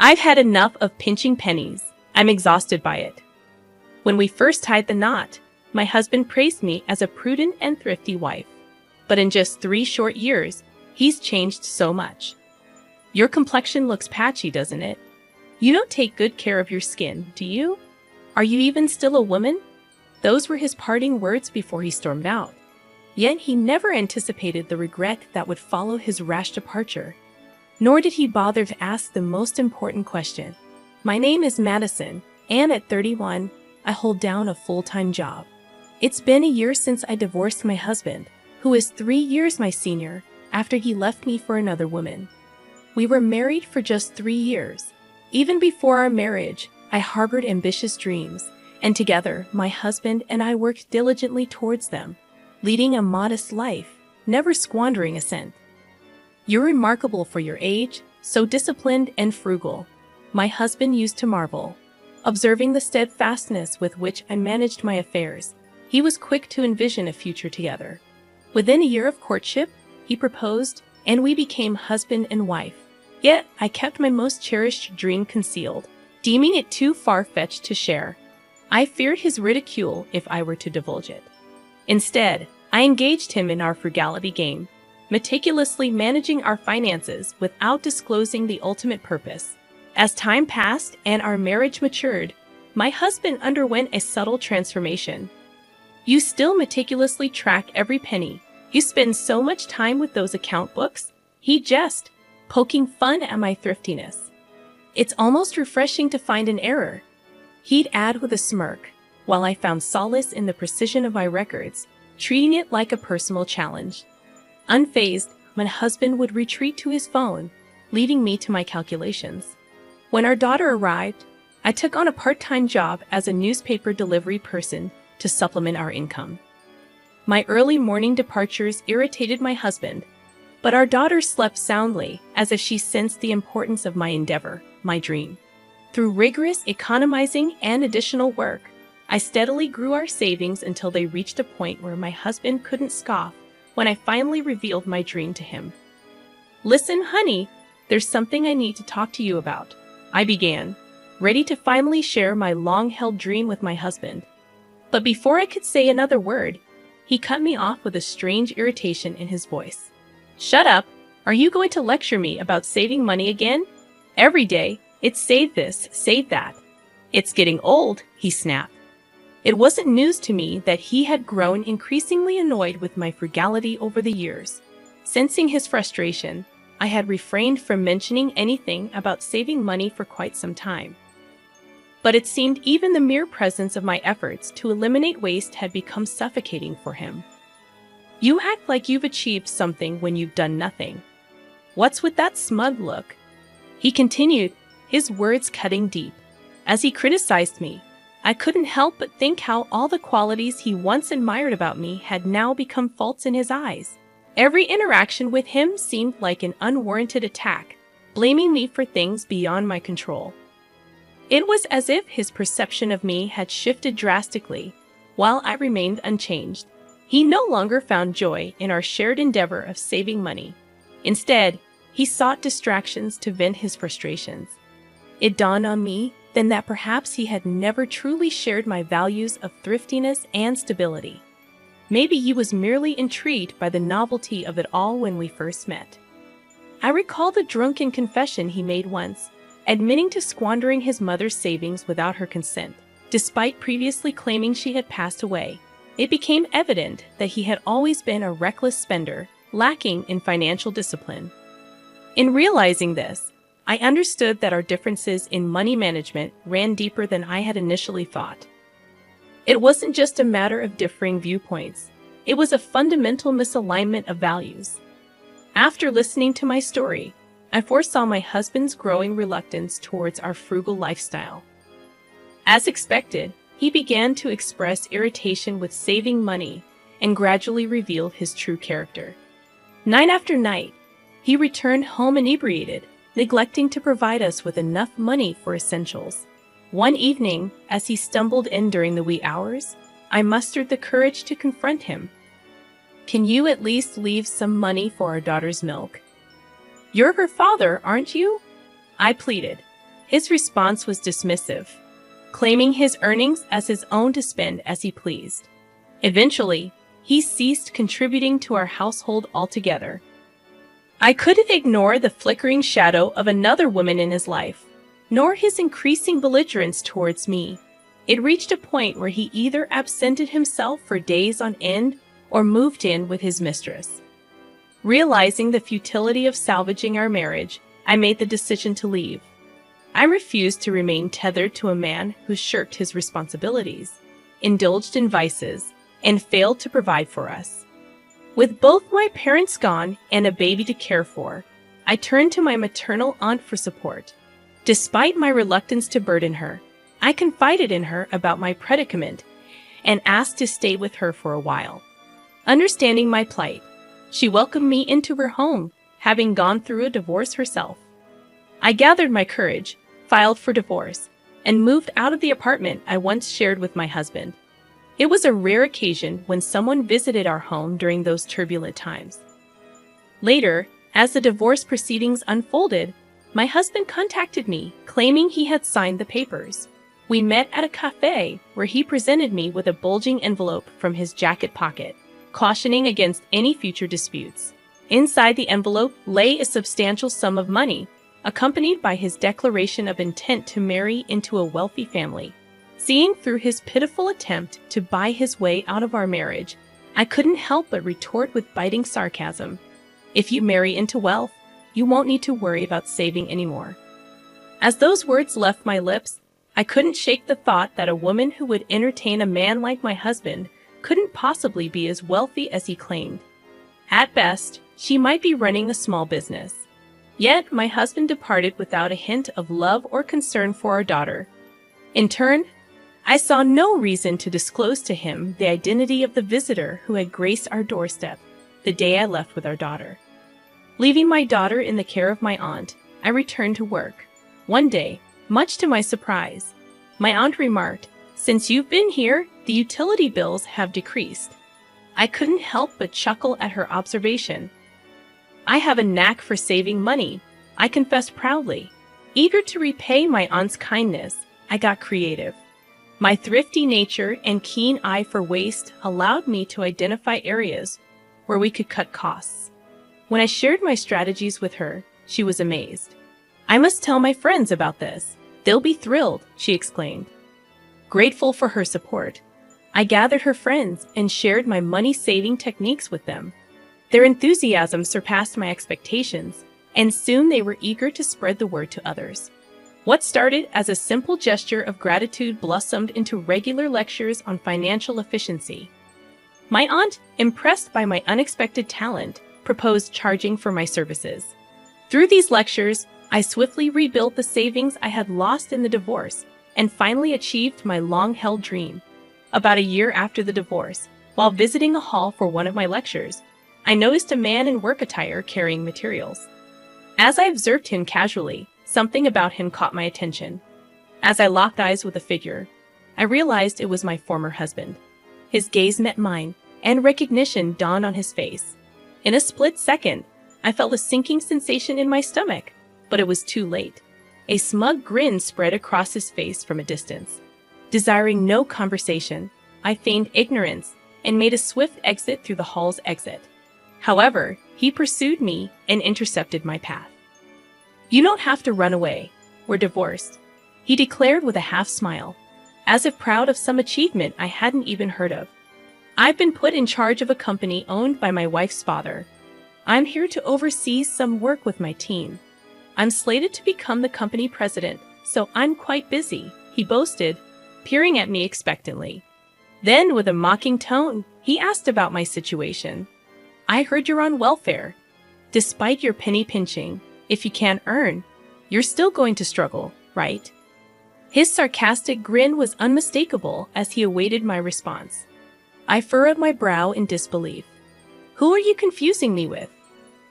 I've had enough of pinching pennies. I'm exhausted by it. When we first tied the knot, my husband praised me as a prudent and thrifty wife. But in just 3 short years, he's changed so much. Your complexion looks patchy, doesn't it? You don't take good care of your skin, do you? Are you even still a woman? Those were his parting words before he stormed out. Yet he never anticipated the regret that would follow his rash departure. Nor did he bother to ask the most important question. My name is Madison, and at 31, I hold down a full-time job. It's been a year since I divorced my husband, who is 3 years my senior, after he left me for another woman. We were married for just 3 years. Even before our marriage, I harbored ambitious dreams, and together, my husband and I worked diligently towards them, leading a modest life, never squandering a cent. You're remarkable for your age, so disciplined and frugal. My husband used to marvel, observing the steadfastness with which I managed my affairs. He was quick to envision a future together. Within a year of courtship, he proposed, and we became husband and wife. Yet, I kept my most cherished dream concealed, deeming it too far-fetched to share. I feared his ridicule if I were to divulge it. Instead, I engaged him in our frugality game, meticulously managing our finances without disclosing the ultimate purpose. As time passed and our marriage matured, my husband underwent a subtle transformation. You still meticulously track every penny. You spend so much time with those account books. He jest, poking fun at my thriftiness. It's almost refreshing to find an error. He'd add with a smirk, while I found solace in the precision of my records, treating it like a personal challenge. Unfazed, my husband would retreat to his phone, leaving me to my calculations. When our daughter arrived, I took on a part-time job as a newspaper delivery person to supplement our income. My early morning departures irritated my husband, but our daughter slept soundly, as if she sensed the importance of my endeavor, my dream. Through rigorous economizing and additional work, I steadily grew our savings until they reached a point where my husband couldn't scoff when I finally revealed my dream to him. "Listen, honey, there's something I need to talk to you about," I began, ready to finally share my long-held dream with my husband. But before I could say another word, he cut me off with a strange irritation in his voice. "Shut up! Are you going to lecture me about saving money again? Every day, it's save this, save that. It's getting old," he snapped. It wasn't news to me that he had grown increasingly annoyed with my frugality over the years. Sensing his frustration, I had refrained from mentioning anything about saving money for quite some time. But it seemed even the mere presence of my efforts to eliminate waste had become suffocating for him. "You act like you've achieved something when you've done nothing. What's with that smug look?" he continued, his words cutting deep. As he criticized me, I couldn't help but think how all the qualities he once admired about me had now become faults in his eyes. Every interaction with him seemed like an unwarranted attack, blaming me for things beyond my control. It was as if his perception of me had shifted drastically, while I remained unchanged. He no longer found joy in our shared endeavor of saving money. Instead, he sought distractions to vent his frustrations. It dawned on me then that perhaps he had never truly shared my values of thriftiness and stability. Maybe he was merely intrigued by the novelty of it all when we first met. I recall the drunken confession he made once, admitting to squandering his mother's savings without her consent. Despite previously claiming she had passed away, it became evident that he had always been a reckless spender, lacking in financial discipline. In realizing this, I understood that our differences in money management ran deeper than I had initially thought. It wasn't just a matter of differing viewpoints. It was a fundamental misalignment of values. After listening to my story, I foresaw my husband's growing reluctance towards our frugal lifestyle. As expected, he began to express irritation with saving money and gradually revealed his true character. Night after night, he returned home inebriated, neglecting to provide us with enough money for essentials. One evening, as he stumbled in during the wee hours, I mustered the courage to confront him. "Can you at least leave some money for our daughter's milk? You're her father, aren't you?" I pleaded. His response was dismissive, claiming his earnings as his own to spend as he pleased. Eventually, he ceased contributing to our household altogether. I couldn't ignore the flickering shadow of another woman in his life, nor his increasing belligerence towards me. It reached a point where he either absented himself for days on end or moved in with his mistress. Realizing the futility of salvaging our marriage, I made the decision to leave. I refused to remain tethered to a man who shirked his responsibilities, indulged in vices, and failed to provide for us. With both my parents gone and a baby to care for, I turned to my maternal aunt for support. Despite my reluctance to burden her, I confided in her about my predicament and asked to stay with her for a while. Understanding my plight, she welcomed me into her home, having gone through a divorce herself. I gathered my courage, filed for divorce, and moved out of the apartment I once shared with my husband. It was a rare occasion when someone visited our home during those turbulent times. Later, as the divorce proceedings unfolded, my husband contacted me, claiming he had signed the papers. We met at a cafe where he presented me with a bulging envelope from his jacket pocket, cautioning against any future disputes. Inside the envelope lay a substantial sum of money, accompanied by his declaration of intent to marry into a wealthy family. Seeing through his pitiful attempt to buy his way out of our marriage, I couldn't help but retort with biting sarcasm. If you marry into wealth, you won't need to worry about saving anymore. As those words left my lips, I couldn't shake the thought that a woman who would entertain a man like my husband couldn't possibly be as wealthy as he claimed. At best, she might be running a small business. Yet, my husband departed without a hint of love or concern for our daughter. In turn, I saw no reason to disclose to him the identity of the visitor who had graced our doorstep the day I left with our daughter. Leaving my daughter in the care of my aunt, I returned to work. One day, much to my surprise, my aunt remarked, "Since you've been here, the utility bills have decreased." I couldn't help but chuckle at her observation. I have a knack for saving money, I confessed proudly. Eager to repay my aunt's kindness, I got creative. My thrifty nature and keen eye for waste allowed me to identify areas where we could cut costs. When I shared my strategies with her, she was amazed. "I must tell my friends about this. They'll be thrilled," she exclaimed. Grateful for her support, I gathered her friends and shared my money-saving techniques with them. Their enthusiasm surpassed my expectations, and soon they were eager to spread the word to others. What started as a simple gesture of gratitude blossomed into regular lectures on financial efficiency. My aunt, impressed by my unexpected talent, proposed charging for my services. Through these lectures, I swiftly rebuilt the savings I had lost in the divorce and finally achieved my long-held dream. About a year after the divorce, while visiting a hall for one of my lectures, I noticed a man in work attire carrying materials. As I observed him casually, something about him caught my attention. As I locked eyes with the figure, I realized it was my former husband. His gaze met mine, and recognition dawned on his face. In a split second, I felt a sinking sensation in my stomach, but it was too late. A smug grin spread across his face from a distance. Desiring no conversation, I feigned ignorance and made a swift exit through the hall's exit. However, he pursued me and intercepted my path. "You don't have to run away. We're divorced," he declared with a half smile, as if proud of some achievement I hadn't even heard of. "I've been put in charge of a company owned by my wife's father. I'm here to oversee some work with my team. I'm slated to become the company president, so I'm quite busy," he boasted, peering at me expectantly. Then, with a mocking tone, he asked about my situation. "I heard you're on welfare. Despite your penny pinching, if you can't earn, you're still going to struggle, right?" His sarcastic grin was unmistakable as he awaited my response. I furrowed my brow in disbelief. "Who are you confusing me with?"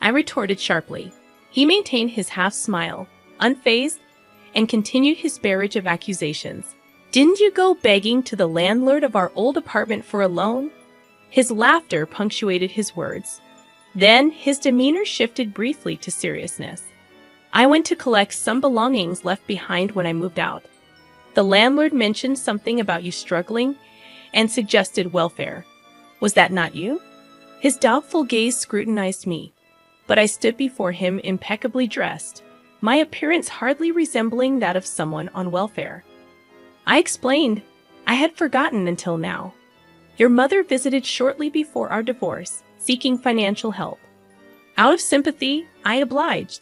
I retorted sharply. He maintained his half smile, unfazed, and continued his barrage of accusations. "Didn't you go begging to the landlord of our old apartment for a loan?" His laughter punctuated his words. Then his demeanor shifted briefly to seriousness. I went to collect some belongings left behind when I moved out. The landlord mentioned something about you struggling and suggested welfare. Was that not you? His doubtful gaze scrutinized me, but I stood before him impeccably dressed, my appearance hardly resembling that of someone on welfare. I explained. I had forgotten until now. Your mother visited shortly before our divorce, seeking financial help. Out of sympathy, I obliged.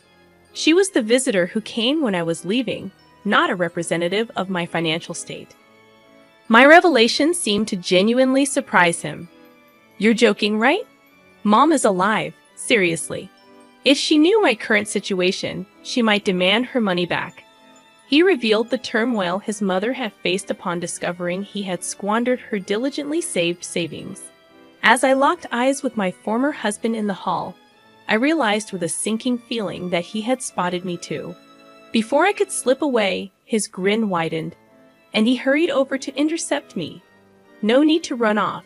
She was the visitor who came when I was leaving, not a representative of my financial state. My revelation seemed to genuinely surprise him. You're joking, right? Mom is alive, seriously. If she knew my current situation, she might demand her money back. He revealed the turmoil his mother had faced upon discovering he had squandered her diligently saved savings. As I locked eyes with my former husband in the hall, I realized with a sinking feeling that he had spotted me too. Before I could slip away, his grin widened, and he hurried over to intercept me. No need to run off.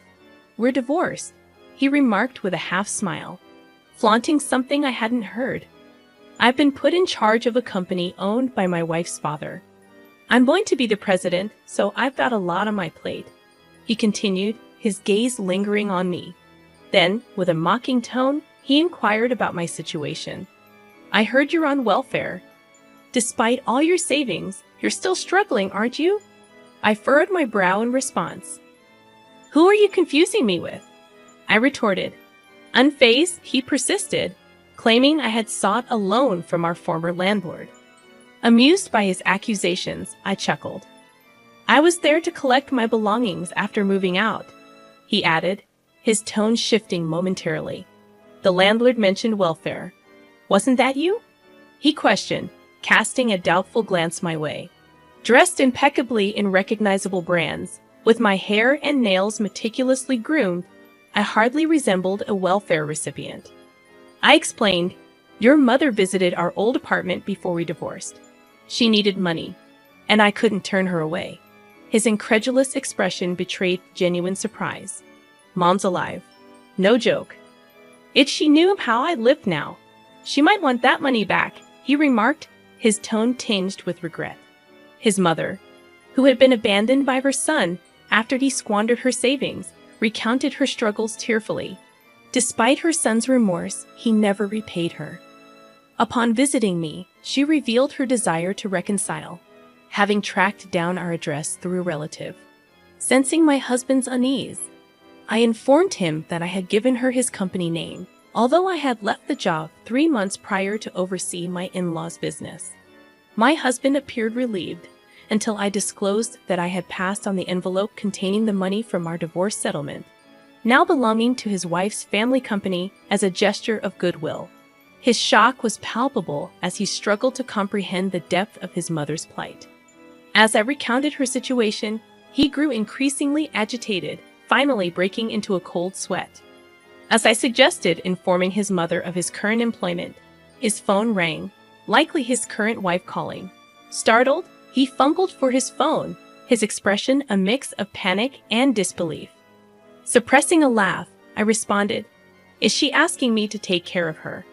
We're divorced, he remarked with a half-smile, flaunting something I hadn't heard. I've been put in charge of a company owned by my wife's father. I'm going to be the president, so I've got a lot on my plate, he continued, his gaze lingering on me. Then, with a mocking tone, he inquired about my situation. I heard you're on welfare. Despite all your savings, you're still struggling, aren't you? I furrowed my brow in response. Who are you confusing me with? I retorted. Unfazed, he persisted, claiming I had sought a loan from our former landlord. Amused by his accusations, I chuckled. I was there to collect my belongings after moving out, he added, his tone shifting momentarily. The landlord mentioned welfare. Wasn't that you? He questioned, casting a doubtful glance my way. Dressed impeccably in recognizable brands, with my hair and nails meticulously groomed, I hardly resembled a welfare recipient. I explained, your mother visited our old apartment before we divorced. She needed money, and I couldn't turn her away. His incredulous expression betrayed genuine surprise. Mom's alive. No joke. If she knew how I lived now, she might want that money back, he remarked, his tone tinged with regret. His mother, who had been abandoned by her son after he squandered her savings, recounted her struggles tearfully. Despite her son's remorse, he never repaid her. Upon visiting me, she revealed her desire to reconcile, having tracked down our address through a relative. Sensing my husband's unease, I informed him that I had given her his company name, although I had left the job 3 months prior to oversee my in-laws' business. My husband appeared relieved until I disclosed that I had passed on the envelope containing the money from our divorce settlement, now belonging to his wife's family company, as a gesture of goodwill. His shock was palpable as he struggled to comprehend the depth of his mother's plight. As I recounted her situation, he grew increasingly agitated, finally breaking into a cold sweat. As I suggested informing his mother of his current employment, his phone rang, likely his current wife calling. Startled, he fumbled for his phone, his expression a mix of panic and disbelief. Suppressing a laugh, I responded, "Is she asking me to take care of her?"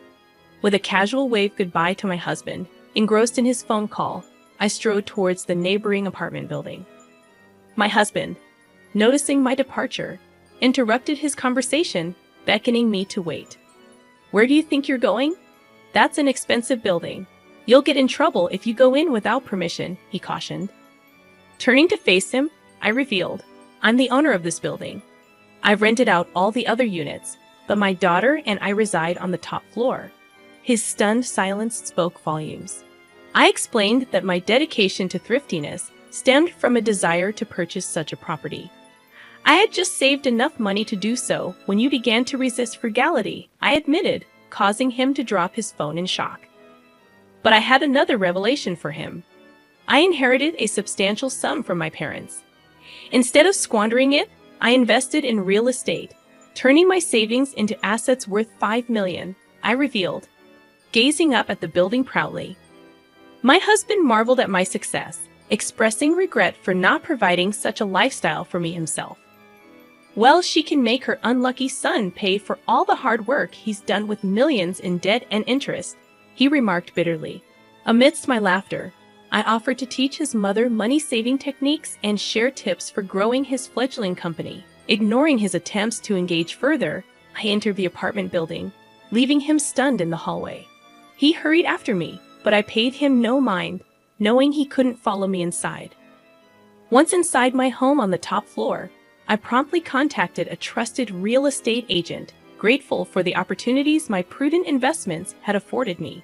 With a casual wave goodbye to my husband, engrossed in his phone call, I strode towards the neighboring apartment building. My husband, noticing my departure, interrupted his conversation, beckoning me to wait. "Where do you think you're going? That's an expensive building. You'll get in trouble if you go in without permission," he cautioned. Turning to face him, I revealed, "I'm the owner of this building. I've rented out all the other units, but my daughter and I reside on the top floor." His stunned silence spoke volumes. I explained that my dedication to thriftiness stemmed from a desire to purchase such a property. I had just saved enough money to do so when you began to resist frugality, I admitted, causing him to drop his phone in shock. But I had another revelation for him. I inherited a substantial sum from my parents. Instead of squandering it, I invested in real estate, turning my savings into assets worth $5 million, I revealed, gazing up at the building proudly. My husband marveled at my success, expressing regret for not providing such a lifestyle for me himself. Well, she can make her unlucky son pay for all the hard work he's done with millions in debt and interest, he remarked bitterly. Amidst my laughter, I offered to teach his mother money-saving techniques and share tips for growing his fledgling company. Ignoring his attempts to engage further, I entered the apartment building, leaving him stunned in the hallway. He hurried after me, but I paid him no mind, knowing he couldn't follow me inside. Once inside my home on the top floor, I promptly contacted a trusted real estate agent, grateful for the opportunities my prudent investments had afforded me.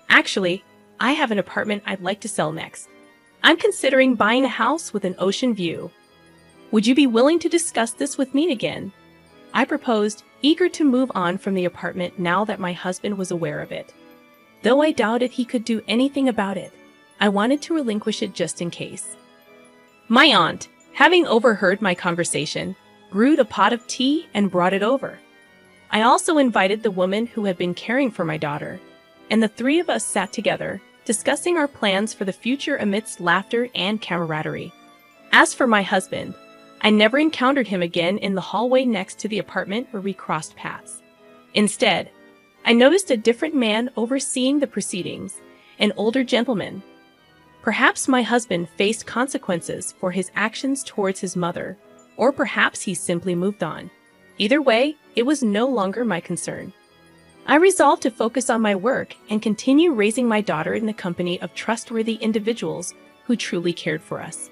Actually, I have an apartment I'd like to sell next. I'm considering buying a house with an ocean view. Would you be willing to discuss this with me again? I proposed, eager to move on from the apartment now that my husband was aware of it. Though I doubted he could do anything about it, I wanted to relinquish it just in case. My aunt, having overheard my conversation, brewed a pot of tea and brought it over. I also invited the woman who had been caring for my daughter, and the three of us sat together, discussing our plans for the future amidst laughter and camaraderie. As for my husband, I never encountered him again in the hallway next to the apartment where we crossed paths. Instead, I noticed a different man overseeing the proceedings, an older gentleman. Perhaps my husband faced consequences for his actions towards his mother, or perhaps he simply moved on. Either way, it was no longer my concern. I resolved to focus on my work and continue raising my daughter in the company of trustworthy individuals who truly cared for us.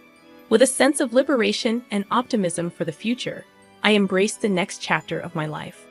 With a sense of liberation and optimism for the future, I embraced the next chapter of my life.